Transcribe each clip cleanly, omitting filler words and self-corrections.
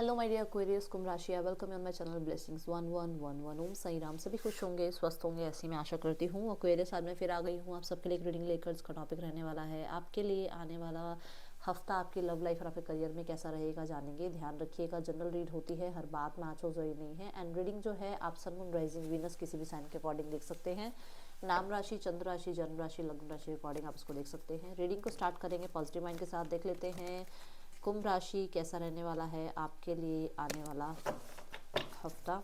Hello my dear Aquarius, कुंभ राशि, welcome on my channel blessings 1111। ओम साई राम। सभी खुश होंगे, स्वस्थ होंगे, ऐसी मैं आशा करती हूँ। एक्वेरियस आज मैं फिर आ गई हूँ आप सबके लिए एक रीडिंग लेकर। इसका टॉपिक रहने वाला है आपके लिए आने वाला हफ्ता आपकी लव लाइफ और आपके करियर में कैसा रहेगा, जानेंगे। ध्यान रखिएगा, जनरल रीड होती है, हर बात मैच हो जरूरी नहीं है। एंड रीडिंग जो है आप सन मून राइजिंग वीनस किसी भी साइन के अकॉर्डिंग देख सकते हैं। नाम राशि, चंद्र राशि, जन्म राशि, लग्न राशि के अकॉर्डिंग आप इसको देख सकते हैं। रीडिंग को स्टार्ट करेंगे पॉजिटिव माइंड के साथ। देख लेते हैं कुंभ राशि कैसा रहने वाला है आपके लिए आने वाला हफ्ता।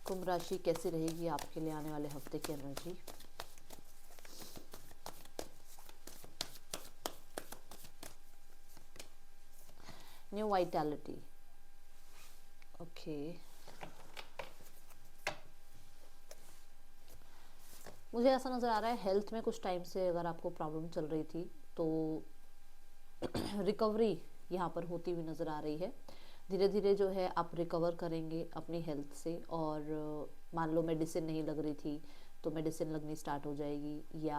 कुंभ राशि कैसी रहेगी आपके लिए आने वाले हफ्ते की एनर्जी। New vitality. ओके, मुझे ऐसा नज़र आ रहा है हेल्थ में कुछ टाइम से अगर आपको प्रॉब्लम चल रही थी तो रिकवरी यहाँ पर होती हुई नज़र आ रही है। धीरे धीरे जो है आप रिकवर करेंगे अपनी हेल्थ से। और मान लो मेडिसिन नहीं लग रही थी तो मेडिसिन लगनी स्टार्ट हो जाएगी, या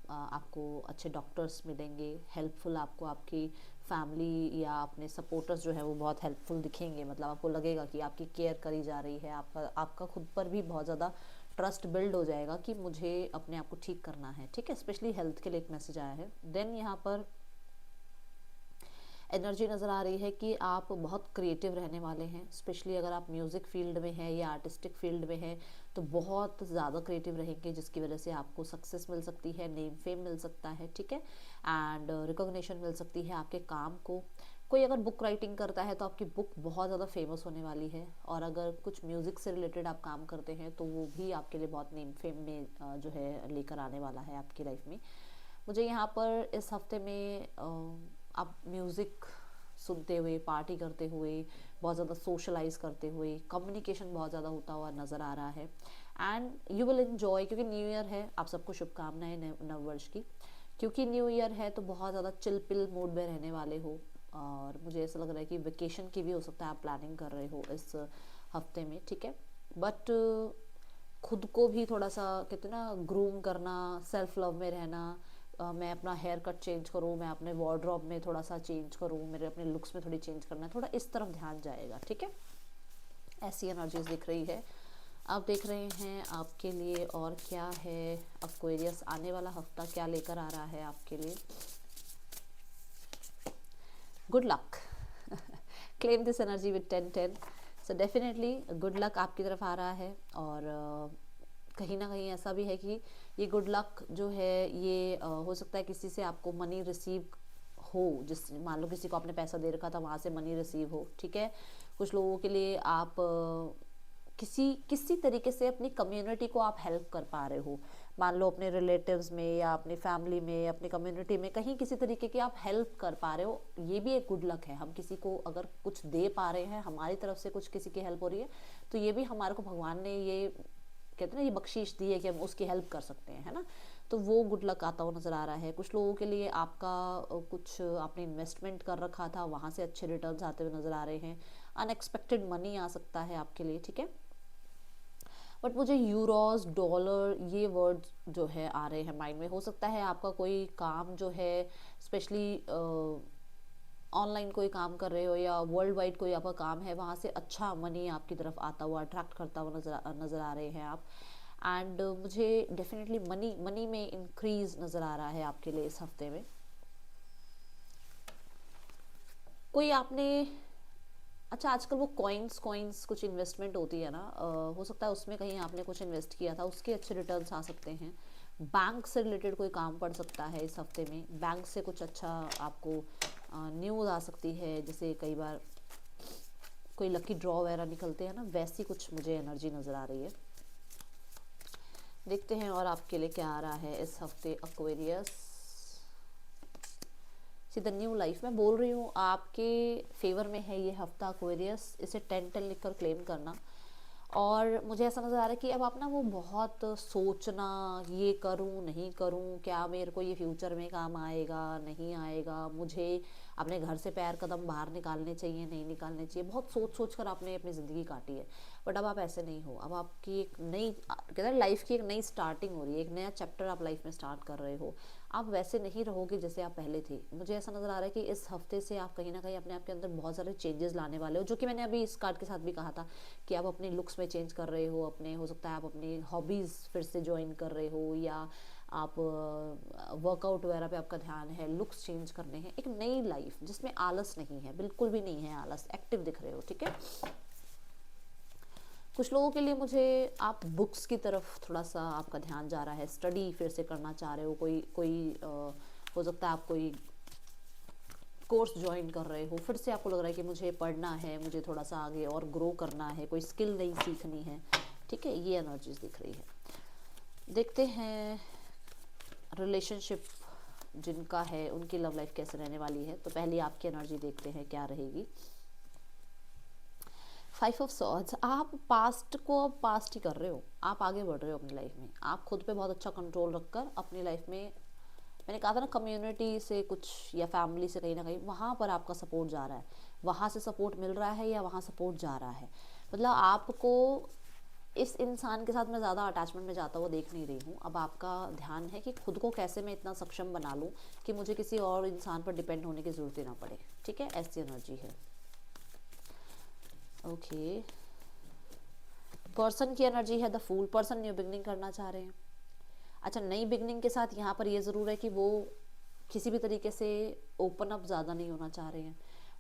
आपको अच्छे डॉक्टर्स मिलेंगे। हेल्पफुल आपको आपकी फैमिली या अपने सपोर्टर्स जो है वो बहुत हेल्पफुल दिखेंगे। मतलब आपको लगेगा कि आपकी केयर करी जा रही है। आपका खुद पर भी बहुत ज़्यादा ट्रस्ट बिल्ड हो जाएगा कि मुझे अपने आप को ठीक करना है। ठीक है, स्पेशली हेल्थ के लिए एक मैसेज आया है। देन यहाँ पर एनर्जी नज़र आ रही है कि आप बहुत क्रिएटिव रहने वाले हैं। स्पेशली अगर आप म्यूज़िक फील्ड में हैं या आर्टिस्टिक फील्ड में हैं तो बहुत ज़्यादा क्रिएटिव रहेंगे, जिसकी वजह से आपको सक्सेस मिल सकती है, नेम फेम मिल सकता है। ठीक है, एंड रिकॉग्निशन मिल सकती है आपके काम को। कोई अगर बुक राइटिंग करता है तो आपकी बुक बहुत ज़्यादा फेमस होने वाली है। और अगर कुछ म्यूज़िक से रिलेटेड आप काम करते हैं तो वो भी आपके लिए बहुत नेम फेम में जो है लेकर आने वाला है आपकी लाइफ में। मुझे यहाँ पर इस हफ्ते में आप म्यूज़िक सुनते हुए, पार्टी करते हुए, बहुत ज़्यादा सोशलाइज करते हुए, कम्युनिकेशन बहुत ज़्यादा होता हुआ नज़र आ रहा है। एंड यू विल इन्जॉय, क्योंकि न्यू ईयर है। आप सबको शुभकामनाएं नव वर्ष की। क्योंकि न्यू ईयर है तो बहुत ज़्यादा चिल पिल मूड में रहने वाले हो। और मुझे ऐसा लग रहा है कि वेकेशन की भी हो सकता है आप प्लानिंग कर रहे हो इस हफ्ते में। ठीक है, बट खुद को भी थोड़ा सा कहते हैं ना, ग्रूम करना, सेल्फ लव में रहना। मैं अपना हेयर कट चेंज करूँ, मैं अपने वार्डरोब में थोड़ा सा चेंज करूँ, मेरे अपने लुक्स में थोड़ी चेंज करना है, थोड़ा इस तरफ ध्यान जाएगा। ठीक है, ऐसी एनर्जीज दिख रही है। आप देख रहे हैं आपके लिए और क्या है। एक्वेरियस आने वाला हफ्ता क्या लेकर आ रहा है आपके लिए। Good luck. Claim this energy with 10-10। So definitely good luck आपकी तरफ आ रहा है। और कहीं ना कहीं ऐसा भी है कि ये गुड लक जो है ये हो सकता है किसी से आपको मनी रिसीव हो। जिस मान लो किसी को आपने पैसा दे रखा था, वहाँ से मनी रिसीव हो। ठीक है, कुछ लोगों के लिए आप किसी किसी तरीके से अपनी कम्युनिटी को आप हेल्प कर पा रहे हो। मान लो अपने रिलेटिव्स में या अपनी फैमिली में, अपनी कम्युनिटी में, कहीं किसी तरीके की आप हेल्प कर पा रहे हो। ये भी एक गुड लक है। हम किसी को अगर कुछ दे पा रहे हैं, हमारी तरफ से कुछ किसी की हेल्प हो रही है, तो ये भी हमारे को भगवान ने ये कहते हैं ना, ये बख्शीश दी है कि हम उसकी हेल्प कर सकते हैं, है ना। तो वो गुड लक आता हुआ नज़र आ रहा है। कुछ लोगों के लिए आपका कुछ आपने इन्वेस्टमेंट कर रखा था, वहाँ से अच्छे रिटर्न्स आते हुए नज़र आ रहे हैं। अनएक्सपेक्टेड मनी आ सकता है आपके लिए। ठीक है, बट मुझे यूरोज, डॉलर, ये वर्ड जो है आ रहे हैं माइंड में। हो सकता है आपका कोई काम जो है, स्पेशली ऑनलाइन कोई काम कर रहे हो या वर्ल्ड वाइड कोई आपका काम है, वहाँ से अच्छा मनी आपकी तरफ आता हुआ, अट्रैक्ट करता हुआ नज़र आ रहे हैं आप। एंड मुझे डेफिनेटली मनी मनी में इंक्रीज नज़र आ रहा है आपके लिए इस हफ्ते में। कोई आपने, अच्छा आजकल वो कॉइन्स कॉइन्स कुछ इन्वेस्टमेंट होती है ना, हो सकता है उसमें कहीं आपने कुछ इन्वेस्ट किया था, उसके अच्छे रिटर्न्स आ सकते हैं। बैंक से रिलेटेड कोई काम पड़ सकता है इस हफ्ते में। बैंक से कुछ अच्छा आपको न्यूज़ आ सकती है। जैसे कई बार कोई लकी ड्रॉ वगैरह निकलते हैं ना, वैसी कुछ मुझे एनर्जी नज़र आ रही है। देखते हैं और आपके लिए क्या आ रहा है इस हफ्ते Aquarius. See the new life, मैं बोल रही हूँ आपके फेवर में है ये हफ्ता एक्वेरियस। इसे 10-10 लिखकर क्लेम करना। और मुझे ऐसा नज़र आ रहा है कि अब आप ना वो बहुत सोचना, ये करूँ नहीं करूँ, क्या मेरे को ये फ्यूचर में काम आएगा नहीं आएगा, मुझे अपने घर से पैर कदम बाहर निकालने चाहिए नहीं निकालने चाहिए, बहुत सोच सोच कर आपने अपनी ज़िंदगी काटी है। बट अब आप ऐसे नहीं हो। अब आपकी एक नई कहते हैं लाइफ की एक नई स्टार्टिंग हो रही है, एक नया चैप्टर आप लाइफ में स्टार्ट कर रहे हो। आप वैसे नहीं रहोगे जैसे आप पहले थे। मुझे ऐसा नज़र आ रहा है कि इस हफ्ते से आप कहीं ना कहीं अपने आप के अंदर बहुत सारे चेंजेस लाने वाले हो, जो कि मैंने अभी इस कार्ड के साथ भी कहा था कि आप अपने लुक्स में चेंज कर रहे हो, अपने हो सकता है आप अपनी हॉबीज़ फिर से ज्वाइन कर रहे हो, या आप वर्कआउट वगैरह पे आपका ध्यान है, लुक्स चेंज करने हैं, एक नई लाइफ जिसमें आलस नहीं है, बिल्कुल भी नहीं है आलस, एक्टिव दिख रहे हो, ठीक है। कुछ लोगों के लिए मुझे आप बुक्स की तरफ थोड़ा सा आपका ध्यान जा रहा है, स्टडी फिर से करना चाह रहे हो, कोई कोई हो सकता है आप कोई कोर्स ज्वाइन कर रहे हो, फिर से आपको लग रहा है कि मुझे पढ़ना है, मुझे थोड़ा सा आगे और ग्रो करना है, कोई स्किल नई सीखनी है, ठीक है, ये एनर्जीज दिख रही है। देखते हैं रिलेशनशिप जिनका है उनकी लव लाइफ कैसे रहने वाली है। तो पहले आपकी एनर्जी देखते हैं क्या रहेगी। 5 ऑफ सॉर्ड्स, आप पास्ट को अब पास्ट ही कर रहे हो, आप आगे बढ़ रहे हो अपनी लाइफ में, आप खुद पे बहुत अच्छा कंट्रोल रखकर अपनी लाइफ में, मैंने कहा था ना कम्युनिटी से कुछ या फैमिली से कहीं ना कहीं वहाँ पर आपका सपोर्ट जा रहा है, वहाँ से सपोर्ट मिल रहा है या वहाँ सपोर्ट जा रहा है, मतलब आपको इस इंसान के साथ मैं ज़्यादा अटैचमेंट में जाता हुआ देख नहीं रही हूँ। अब आपका ध्यान है कि खुद को कैसे मैं इतना सक्षम बना लूँ कि मुझे किसी और इंसान पर डिपेंड होने की ज़रूरत ही ना पड़े, ठीक है, ऐसी एनर्जी है। ओके, पर्सन की एनर्जी है the fool, person new beginning करना चाह रहे हैं। अच्छा, नई बिगनिंग के साथ यहाँ पर ये ज़रूर है कि वो किसी भी तरीके से ओपन अप ज़्यादा नहीं होना चाह रहे हैं,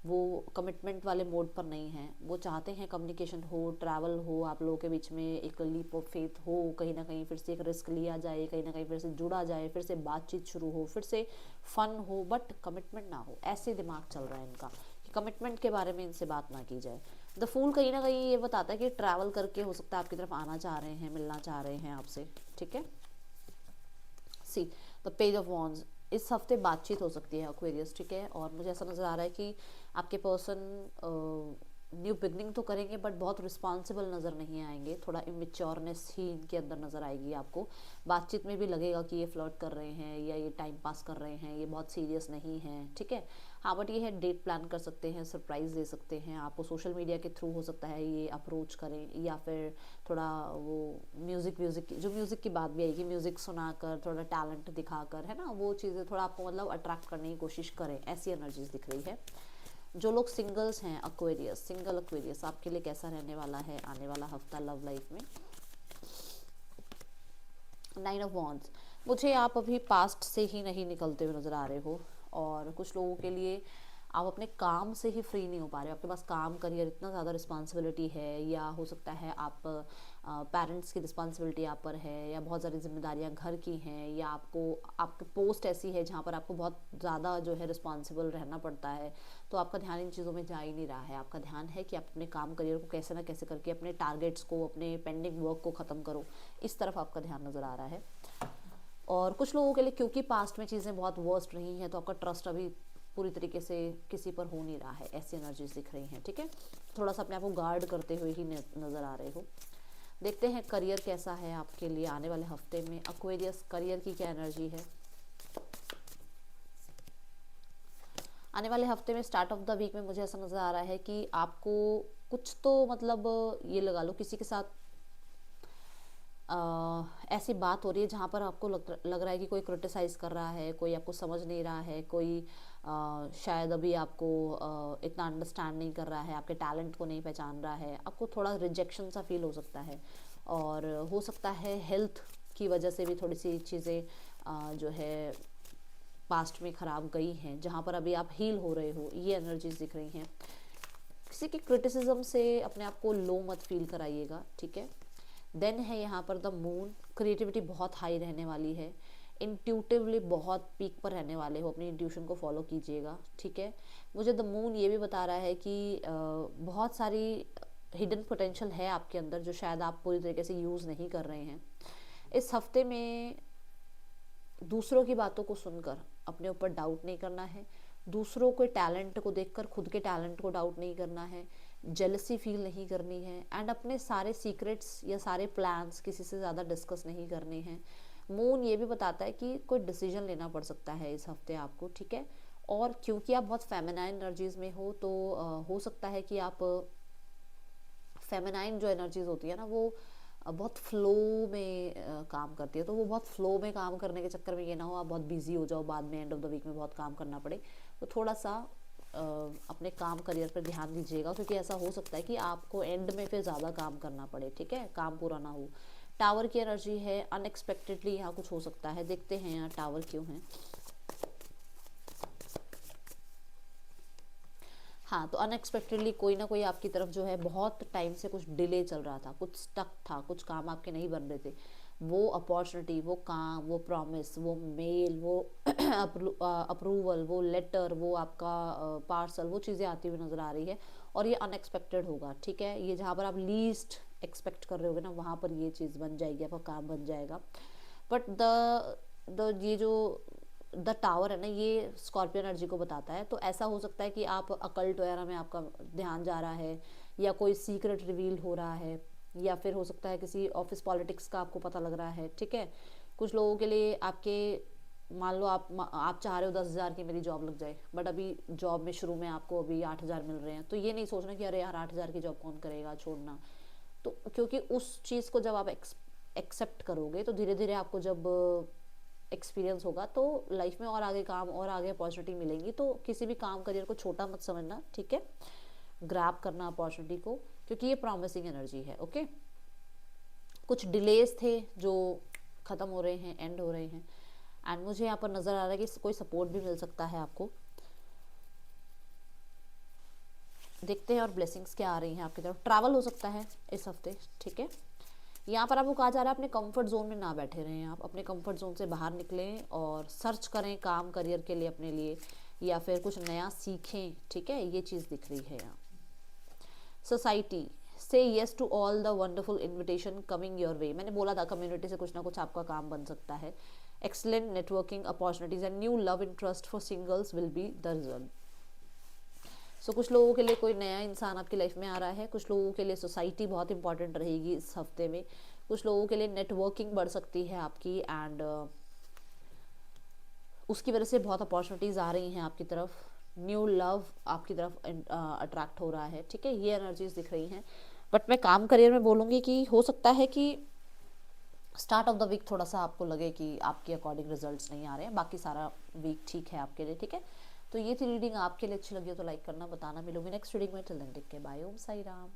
वो कमिटमेंट वाले मोड पर नहीं हैं, वो चाहते हैं कम्युनिकेशन हो, ट्रैवल हो, आप लोगों के बीच में एक लीप ऑफ फेथ हो, कहीं ना कहीं फिर से एक रिस्क लिया जाए, कहीं ना कहीं फिर से जुड़ा जाए, फिर से बातचीत शुरू हो, फिर से फन हो, बट कमिटमेंट ना हो, ऐसे दिमाग चल रहा है इनका कि कमिटमेंट के बारे में इनसे बात ना की जाए। द फूल कहीं ना कहीं ये बताता है कि ट्रैवल करके हो सकता है आपकी तरफ आना चाह रहे हैं, मिलना चाह रहे हैं आपसे, ठीक है। See the page of wands, इस हफ्ते बातचीत हो सकती है एक्वेरियस, ठीक है, और मुझे ऐसा नज़र आ रहा है कि आपके पर्सन न्यू बिगनिंग तो करेंगे बट बहुत रिस्पॉन्सिबल नज़र नहीं आएंगे, थोड़ा इमेच्योरनेस ही इनके अंदर नज़र आएगी आपको। बातचीत में भी लगेगा कि ये फ्लर्ट कर रहे हैं या ये टाइम पास कर रहे हैं, ये बहुत सीरियस नहीं है, ठीक है। हाँ, बट ये है डेट प्लान कर सकते हैं, सरप्राइज़ दे सकते हैं आपको, सोशल मीडिया के थ्रू हो सकता है ये अप्रोच करें, या फिर थोड़ा वो म्यूज़िक की बात भी आएगी, म्यूज़िक सुनाकर, थोड़ा टैलेंट दिखाकर, है ना, वो चीज़ें थोड़ा आपको मतलब अट्रैक्ट करने की कोशिश करें, ऐसी एनर्जीज दिख रही है। जो लोग सिंगल्स हैं, एक्वेरियस, सिंगल एक्वेरियस, आपके लिए कैसा रहने वाला है आने वाला हफ्ता लव लाइफ में। 9 ऑफ वॉन्ड्स, मुझे आप अभी पास्ट से ही नहीं निकलते हुए नज़र आ रहे हो, और कुछ लोगों के लिए आप अपने काम से ही फ्री नहीं हो पा रहे हो, आपके पास काम, करियर, इतना ज़्यादा रिस्पॉन्सिबिलिटी है, या हो सकता है आप पेरेंट्स की रिस्पॉन्सिबिलिटी आप पर है, या बहुत सारी जिम्मेदारियां घर की हैं, या आपको आपकी पोस्ट ऐसी है जहाँ पर आपको बहुत ज़्यादा जो है रिस्पॉन्सिबल रहना पड़ता है, तो आपका ध्यान इन चीज़ों में जा ही नहीं रहा है। आपका ध्यान है कि आप अपने काम, करियर को कैसे ना कैसे करके अपने टारगेट्स को, अपने पेंडिंग वर्क को ख़त्म करो, इस तरफ आपका ध्यान नज़र आ रहा है। और कुछ लोगों के लिए क्योंकि पास्ट में चीज़ें बहुत वर्स्ट रही हैं, तो आपका ट्रस्ट अभी पूरी तरीके से किसी पर हो नहीं रहा है, ऐसी एनर्जीज दिख रही हैं, ठीक है। थोड़ा सा अपने आप को गार्ड करते हुए ही नज़र आ रहे हो। देखते हैं करियर कैसा है आपके लिए आने वाले हफ्ते में। एक्वेरियस, करियर की क्या एनर्जी है आने वाले हफ्ते में? स्टार्ट ऑफ द वीक में मुझे ऐसा नज़र आ रहा है कि आपको कुछ तो मतलब ये लगा लो किसी के साथ ऐसी बात हो रही है जहाँ पर आपको लग रहा है कि कोई क्रिटिसाइज़ कर रहा है, कोई आपको समझ नहीं रहा है, कोई शायद अभी आपको इतना अंडरस्टैंड नहीं कर रहा है, आपके टैलेंट को नहीं पहचान रहा है, आपको थोड़ा रिजेक्शन सा फील हो सकता है, और हो सकता है हेल्थ की वजह से भी थोड़ी सी चीज़ें जो है पास्ट में ख़राब गई हैं, जहाँ पर अभी आप हील हो रहे हो, ये एनर्जीज दिख रही हैं। किसी की क्रिटिसिज्म से अपने आप को लो मत फील कराइएगा, ठीक है। देन है यहाँ पर द मून, क्रिएटिविटी बहुत हाई रहने वाली है, इंट्यूटिवली बहुत पीक पर रहने वाले हो, अपनी इंट्यूशन को फॉलो कीजिएगा, ठीक है। मुझे द मून ये भी बता रहा है कि बहुत सारी हिडन पोटेंशियल है आपके अंदर जो शायद आप पूरी तरीके से यूज़ नहीं कर रहे हैं। इस हफ्ते में दूसरों की बातों को सुनकर अपने ऊपर डाउट नहीं करना है, दूसरों के टैलेंट को देखकर खुद के टैलेंट को डाउट नहीं करना है, जेलसी फील नहीं करनी है, एंड अपने सारे सीक्रेट्स या सारे प्लान्स किसी से ज़्यादा डिस्कस नहीं करने हैं। मून ये भी बताता है कि कोई डिसीजन लेना पड़ सकता है इस हफ्ते आपको, ठीक है। और क्योंकि आप बहुत फेमिनाइन एनर्जीज में हो, तो हो सकता है कि आप फेमिनाइन जो एनर्जीज होती है ना, वो बहुत फ्लो में काम करती है, तो वो बहुत फ्लो में काम करने के चक्कर में ये ना हो आप बहुत बिजी हो जाओ, बाद में एंड ऑफ द वीक में बहुत काम करना पड़े। तो थोड़ा सा अपने काम करियर पर ध्यान दीजिएगा, क्योंकि ऐसा हो सकता है कि आपको एंड में फिर ज़्यादा काम करना पड़े, ठीक है, काम पूरा ना हो। टावर की एनर्जी है, अनएक्सपेक्टेडली यहाँ कुछ हो सकता है, देखते हैं यहाँ टावर क्यों है। हाँ, तो अनएक्सपेक्टेडली कोई ना कोई आपकी तरफ जो है बहुत टाइम से कुछ डिले चल रहा था, कुछ स्टक था, कुछ काम आपके नहीं बन रहे थे, वो अपॉर्चुनिटी, वो काम, वो प्रॉमिस, वो मेल, वो अप्रूवल, वो लेटर, वो आपका पार्सल, वो चीज़ें आती हुई नज़र आ रही है। और ये अनएक्सपेक्टेड होगा, ठीक है, ये जहाँ पर आप लीस्ट एक्सपेक्ट कर रहे होगे ना, वहाँ पर ये चीज़ बन जाएगी, आपका काम बन जाएगा। बट द ये जो द टावर है ना, ये स्कॉर्पियो एनर्जी को बताता है। तो ऐसा हो सकता है कि आप अकल्ट वगैरह में आपका ध्यान जा रहा है, या कोई सीक्रेट रिवील हो रहा है, या फिर हो सकता है किसी ऑफिस पॉलिटिक्स का आपको पता लग रहा है, ठीक है। कुछ लोगों के लिए आपके, मान लो आप चाह रहे हो 10,000 की मेरी जॉब लग जाए, बट अभी जॉब में शुरू में आपको अभी 8,000 मिल रहे हैं, तो ये नहीं सोचना कि अरे यार 8,000 की जॉब कौन करेगा, छोड़ना। तो क्योंकि उस चीज़ को जब आप एक्सेप्ट करोगे, तो धीरे धीरे आपको जब एक्सपीरियंस होगा, तो लाइफ में और आगे काम और आगे अपॉर्चुनिटी मिलेंगी। तो किसी भी काम करियर को छोटा मत समझना, ठीक है, ग्रैब करना अपॉर्चुनिटी को, क्योंकि ये प्रॉमिसिंग एनर्जी है। ओके, कुछ डिलेज थे जो ख़त्म हो रहे हैं, एंड हो रहे हैं, एंड मुझे यहाँ पर नज़र आ रहा है कि कोई सपोर्ट भी मिल सकता है आपको। देखते हैं और ब्लेसिंग्स क्या आ रही हैं आपकी तरफ। ट्रैवल हो सकता है इस हफ्ते, ठीक है। यहाँ पर आपको कहा जा रहा है अपने कंफर्ट जोन में ना बैठे रहें, आप अपने कंफर्ट जोन से बाहर निकलें और सर्च करें काम करियर के लिए अपने लिए, या फिर कुछ नया सीखें, ठीक है, ये चीज़ दिख रही है यहाँ। Society, say yes to all the wonderful invitation coming your way. मैंने बोला था कम्युनिटी से कुछ ना कुछ आपका काम बन सकता है। Excellent networking opportunities and new love interest for singles will be the result. So कुछ लोगों के लिए कोई नया इंसान आपकी लाइफ में आ रहा है, कुछ लोगों के लिए सोसाइटी बहुत इंपॉर्टेंट रहेगी इस हफ्ते में, कुछ लोगों के लिए नेटवर्किंग बढ़ सकती है आपकी, एंड उसकी वजह से बहुत अपॉर्चुनिटीज़ आ रही हैं आपकी तरफ, न्यू लव आपकी तरफ अट्रैक्ट हो रहा है, ठीक है, ये एनर्जीज दिख रही हैं। बट मैं काम करियर में बोलूँगी कि हो सकता है कि स्टार्ट ऑफ द वीक थोड़ा सा आपको लगे कि आपके अकॉर्डिंग रिजल्ट्स नहीं आ रहे हैं, बाकी सारा वीक ठीक है आपके लिए, ठीक है। तो ये थी रीडिंग, आपके लिए अच्छी लगी हो तो लाइक करना, बताना। मिलूंगी नेक्स्ट रीडिंग में, till then take care, bye, Om Sai Ram.